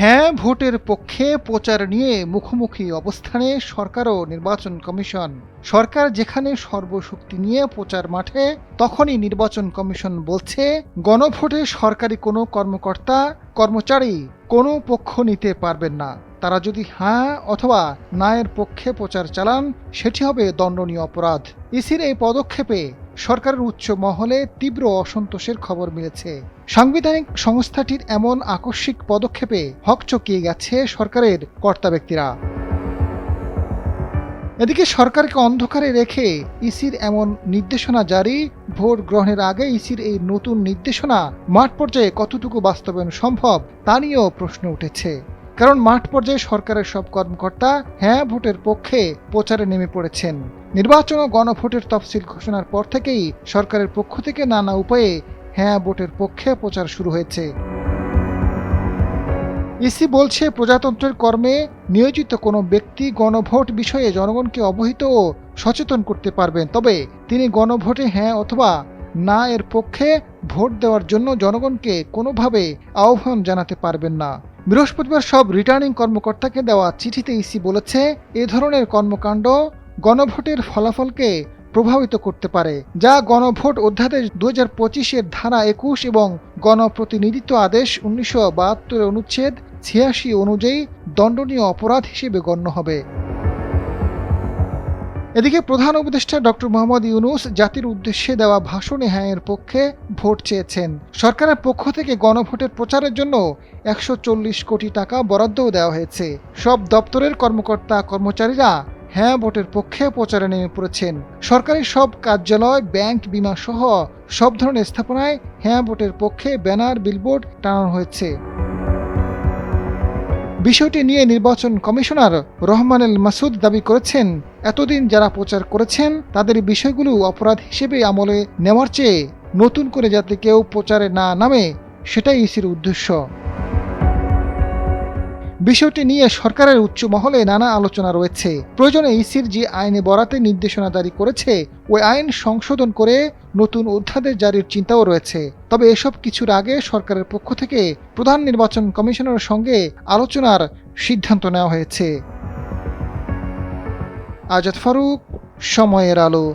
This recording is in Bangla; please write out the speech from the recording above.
হ্যাঁ ভোটের পক্ষে প্রচার নিয়ে মুখোমুখি অবস্থানে সরকার ও নির্বাচন কমিশন। সরকার যেখানে সর্বশক্তি নিয়ে প্রচার মাঠে, তখনই নির্বাচন কমিশন বলছে গণভোটে সরকারি কোনো কর্মকর্তা কর্মচারী কোনো পক্ষ নিতে পারবেন না। তারা যদি হ্যাঁ অথবা না এর পক্ষে প্রচার চালান, সেটি হবে দণ্ডনীয় অপরাধ। ইসির এই পদক্ষেপে সরকারের উচ্চ মহলে তীব্র অসন্তোষের খবর মিলেছে। সাংবিধানিক সংস্থাটির এমন আকস্মিক পদক্ষেপে হকচকিয়ে গেছে সরকারের কর্তা ব্যক্তিরা। এদিকে সরকারকে অন্ধকারে রেখে ইসির এমন নির্দেশনা জারি, ভোট গ্রহণের আগে ইসির এই নতুন নির্দেশনা মাঠ পর্যায়ে কতটুকু বাস্তবায়ন সম্ভব তা নিয়েও প্রশ্ন উঠেছে। কারণ মাঠ পর্যায়ে সরকারের সব কর্মকর্তা হ্যাঁ ভোটের পক্ষে প্রচারে নেমে পড়েছেন। নির্বাচন ও গণভোটের তফসিল ঘোষণার পর থেকেই সরকারের পক্ষ থেকে নানা উপায়ে হ্যাঁ ভোটের পক্ষে প্রচার শুরু হয়েছে। ইসি বলছে প্রজাতন্ত্রের কর্মে নিয়োজিত কোনো ব্যক্তি গণভোট বিষয়ে জনগণকে অবহিত ও সচেতন করতে পারবেন, তবে তিনি গণভোটে হ্যাঁ অথবা না এর পক্ষে ভোট দেওয়ার জন্য জনগণকে কোনোভাবে আহ্বান জানাতে পারবেন না। বৃহস্পতিবার সব রিটার্নিং কর্মকর্তাকে দেওয়া চিঠিতে ইসি বলেছে, এ ধরনের কর্মকাণ্ড গণভোটের ফলাফলকে প্রভাবিত করতে পারে, যা গণভোট অধ্যাদেশ 2025-এর ধারা 21 এবং গণপ্রতিনিধিত্ব আদেশ 1972 অনুচ্ছেদ 86 অনুযায়ী দণ্ডনীয় অপরাধ হিসেবে গণ্য হবে। এদিকে প্রধান উপদেষ্টা ডক্টর মোহাম্মদ ইউনূস জাতির উদ্দেশ্যে দেওয়া ভাষণে হ্যাঁ এর পক্ষে ভোট চেয়েছেন। সরকারের পক্ষ থেকে গণভোটের প্রচারের জন্য 140 কোটি টাকা বরাদ্দও দেওয়া হয়েছে। সব দপ্তরের কর্মকর্তা কর্মচারীরা হ্যাঁ ভোটের পক্ষে প্রচারে নেমে পড়েছেন। সরকারি সব কার্যালয়, ব্যাংক, বিমা সহ সব ধরনের স্থাপনায় হ্যাঁ ভোটের পক্ষে ব্যানার, বিলবোর্ড টানানো হয়েছে। বিষয়টি নিয়ে নির্বাচন কমিশনার রহমানুল মাসুদ দাবি করেছেন, এতদিন যারা প্রচার করেছেন তাদের বিষয়গুলো অপরাধ হিসেবে আমলে নেওয়ার চেয়ে নতুন করে যাতে কেউ প্রচারে না নামে, সেটাই ইসির উদ্দেশ্য। বিষয়টি নিয়ে সরকারের উচ্চ মহলে নানা আলোচনা রয়েছে। প্রয়োজনে ইসির যে আইনে বরাতে নির্দেশনা জারি করেছে, ওই আইন সংশোধন করে নতুন অধ্যাদেশ জারির চিন্তাও রয়েছে। তবে এসব কিছুর আগে সরকারের পক্ষ থেকে প্রধান নির্বাচন কমিশনারের সঙ্গে আলোচনার সিদ্ধান্ত নেওয়া হয়েছে। আজাদ ফারুক, সময়ের আলো।